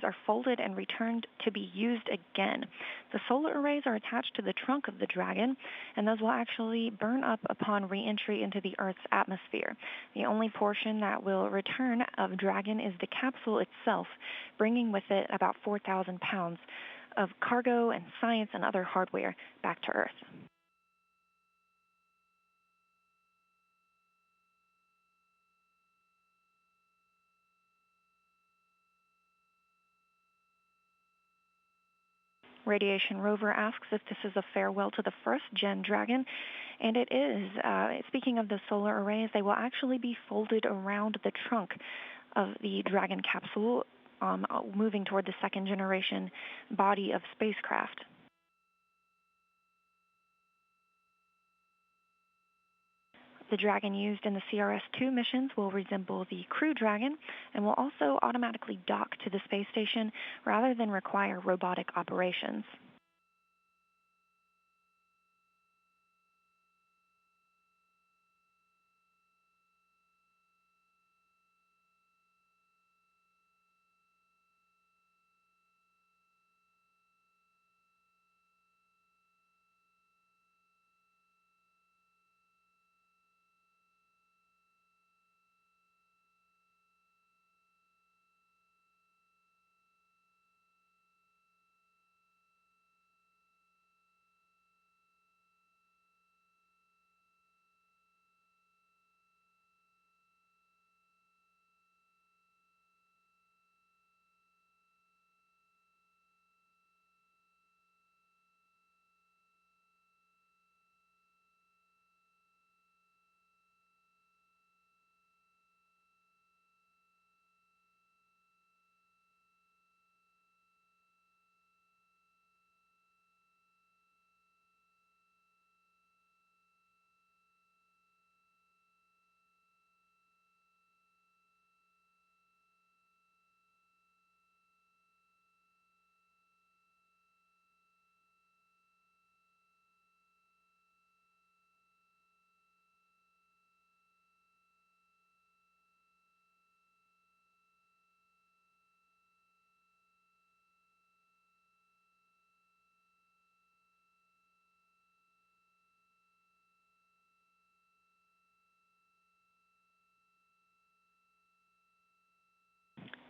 are folded and returned to be used again. The solar arrays are attached to the trunk of the Dragon, and those will actually burn up upon re-entry into the Earth's atmosphere. The only portion that will return of Dragon is the capsule itself, bringing with it about 4,000 pounds of cargo and science and other hardware back to Earth. Radiation Rover asks if this is a farewell to the first-gen Dragon, and it is. Speaking of the solar arrays, they will actually be folded around the trunk of the Dragon capsule, moving toward the second-generation body of spacecraft. The Dragon used in the CRS-2 missions will resemble the Crew Dragon and will also automatically dock to the space station rather than require robotic operations.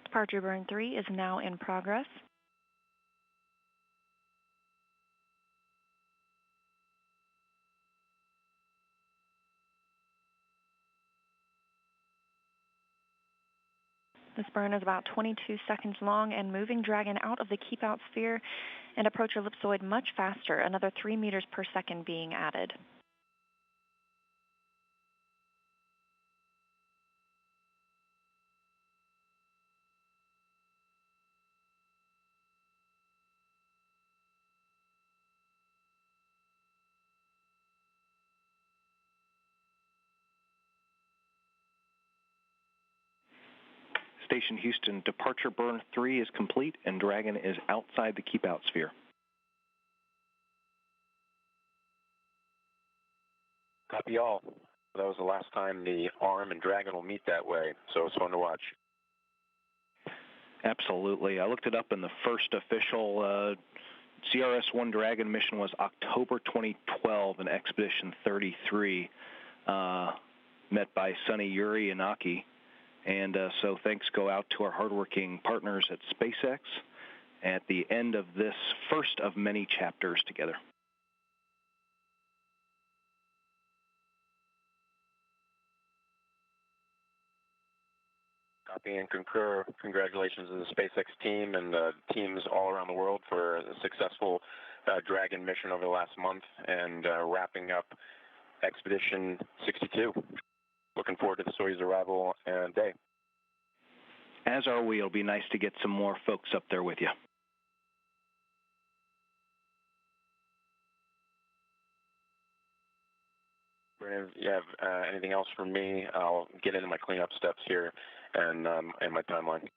Departure burn 3 is now in progress. This burn is about 22 seconds long and moving Dragon out of the keep-out sphere and approach ellipsoid much faster, another 3 meters per second being added. Station Houston, departure burn 3 is complete and Dragon is outside the keep-out sphere. Copy all. That was the last time the ARM and Dragon will meet that way, so it's fun to watch. Absolutely. I looked it up, and the first official CRS-1 Dragon mission was October 2012 in Expedition 33, met by Sonny Yuri and Aki. And so thanks go out to our hardworking partners at SpaceX at the end of this first of many chapters together. Copy and concur. Congratulations to the SpaceX team and the teams all around the world for a successful Dragon mission over the last month and wrapping up Expedition 62. Looking forward to the Soyuz arrival and day. As are we. It'll be nice to get some more folks up there with you. Brandon, if you have anything else for me, I'll get into my cleanup steps here and my timeline.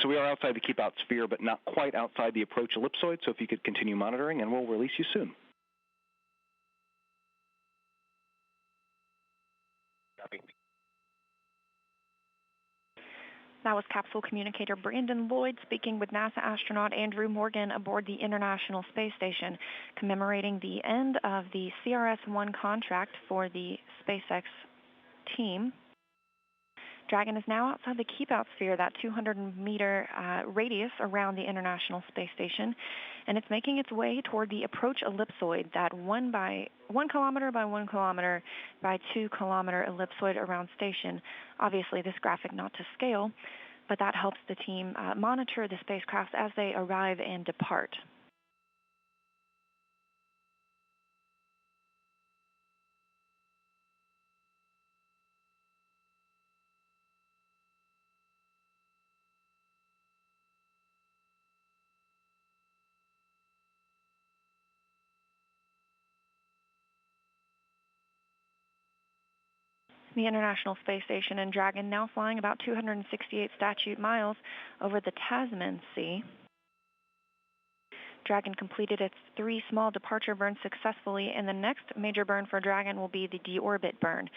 So we are outside the keep-out sphere, but not quite outside the approach ellipsoid, so if you could continue monitoring, and we'll release you soon. Copy. That was capsule communicator Brandon Lloyd speaking with NASA astronaut Andrew Morgan aboard the International Space Station, commemorating the end of the CRS-1 contract for the SpaceX team. Dragon is now outside the keep-out sphere, that 200-meter radius around the International Space Station, and it's making its way toward the approach ellipsoid, that 1 kilometer by 1 kilometer by 2 kilometer ellipsoid around station. Obviously, this graphic not to scale, but that helps the team monitor the spacecraft as they arrive and depart. The International Space Station and Dragon now flying about 268 statute miles over the Tasman Sea. Dragon completed its 3 small departure burns successfully, and the next major burn for Dragon will be the deorbit burn,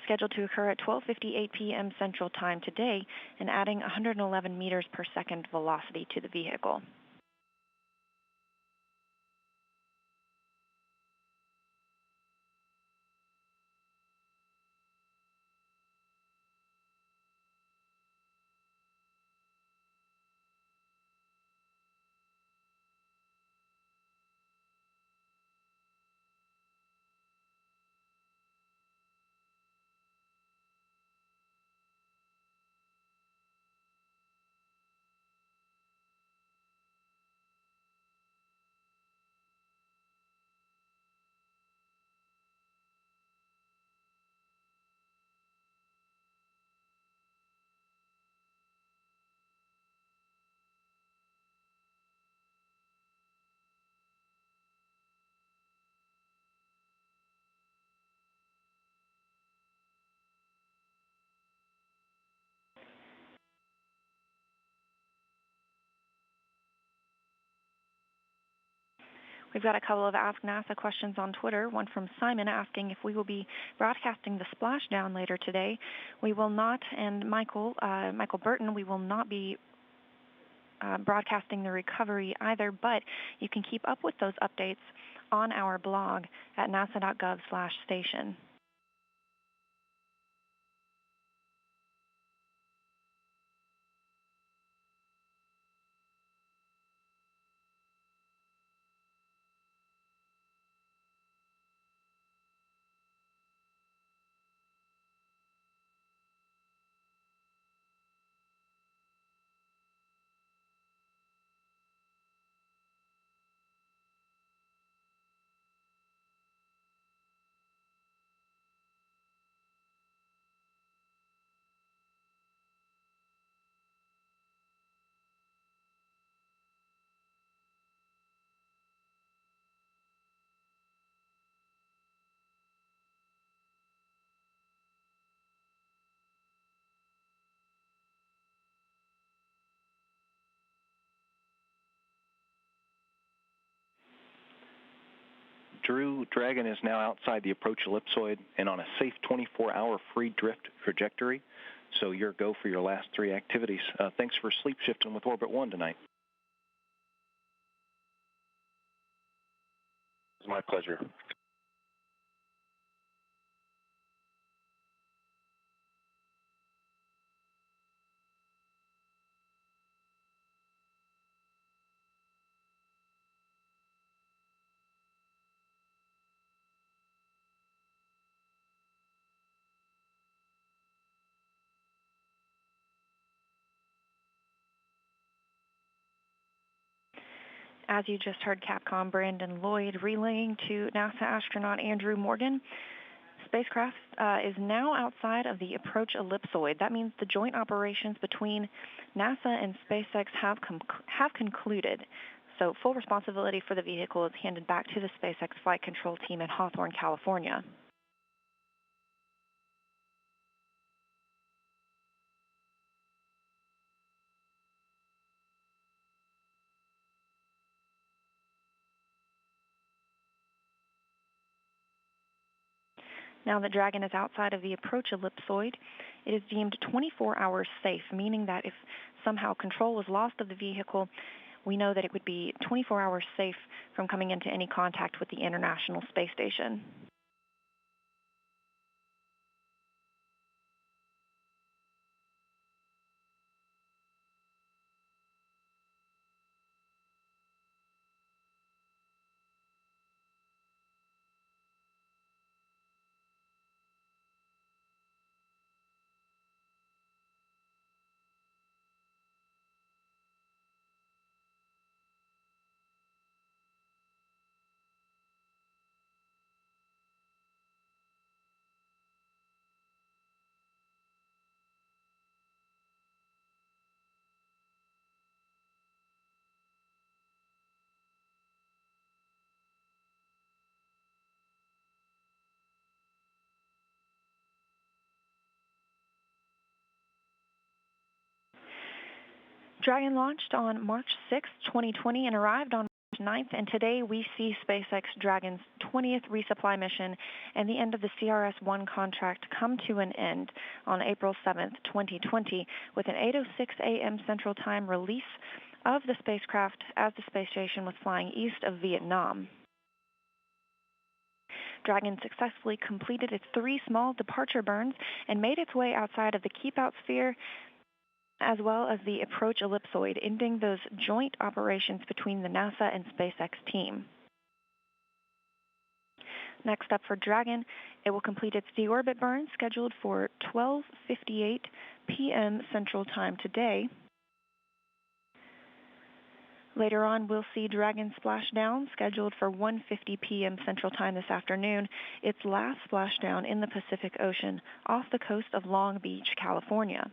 scheduled to occur at 12:58 p.m. Central Time today, and adding 111 meters per second velocity to the vehicle. We've got a couple of Ask NASA questions on Twitter, one from Simon asking if we will be broadcasting the splashdown later today. We will not, and Michael Burton, we will not be broadcasting the recovery either, but you can keep up with those updates on our blog at nasa.gov/station. Drew, Dragon is now outside the approach ellipsoid and on a safe 24-hour free drift trajectory. So your go for your last 3 activities. Thanks for sleep shifting with Orbit 1 tonight. It's my pleasure. As you just heard Capcom Brandon Lloyd relaying to NASA astronaut Andrew Morgan, spacecraft is now outside of the approach ellipsoid. That means the joint operations between NASA and SpaceX have concluded. So full responsibility for the vehicle is handed back to the SpaceX flight control team in Hawthorne, California. Now that Dragon is outside of the approach ellipsoid, it is deemed 24 hours safe, meaning that if somehow control was lost of the vehicle, we know that it would be 24 hours safe from coming into any contact with the International Space Station. Dragon launched on March 6, 2020 and arrived on March 9th, and today we see SpaceX Dragon's 20th resupply mission and the end of the CRS-1 contract come to an end on April 7, 2020, with an 8:06 a.m. Central Time release of the spacecraft as the space station was flying east of Vietnam. Dragon successfully completed its 3 small departure burns and made its way outside of the keep-out sphere as well as the approach ellipsoid, ending those joint operations between the NASA and SpaceX team. Next up for Dragon, it will complete its deorbit burn scheduled for 12:58 p.m. Central Time today. Later on, we'll see Dragon splashdown scheduled for 1:50 p.m. Central Time this afternoon, its last splashdown in the Pacific Ocean off the coast of Long Beach, California.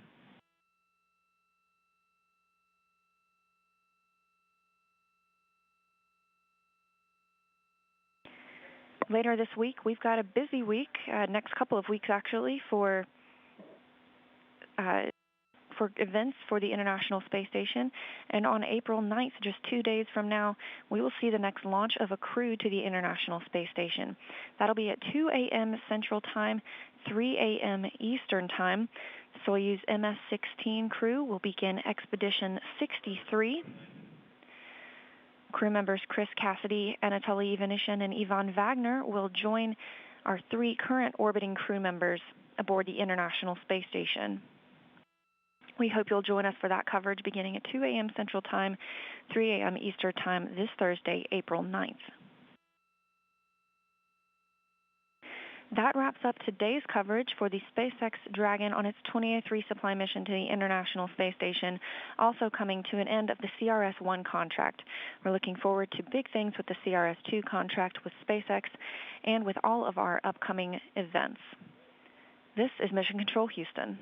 Later this week, we've got a busy week, next couple of weeks actually, for events for the International Space Station. And on April 9th, just 2 days from now, we will see the next launch of a crew to the International Space Station. That'll be at 2 a.m. Central Time, 3 a.m. Eastern Time. The Soyuz MS-16 crew will begin Expedition 63. Crew members Chris Cassidy, Anatoly Ivanishin, and Ivan Wagner will join our 3 current orbiting crew members aboard the International Space Station. We hope you'll join us for that coverage beginning at 2 a.m. Central Time, 3 a.m. Eastern Time this Thursday, April 9th. That wraps up today's coverage for the SpaceX Dragon on its 20th resupply mission to the International Space Station, also coming to an end of the CRS-1 contract. We're looking forward to big things with the CRS-2 contract with SpaceX and with all of our upcoming events. This is Mission Control Houston.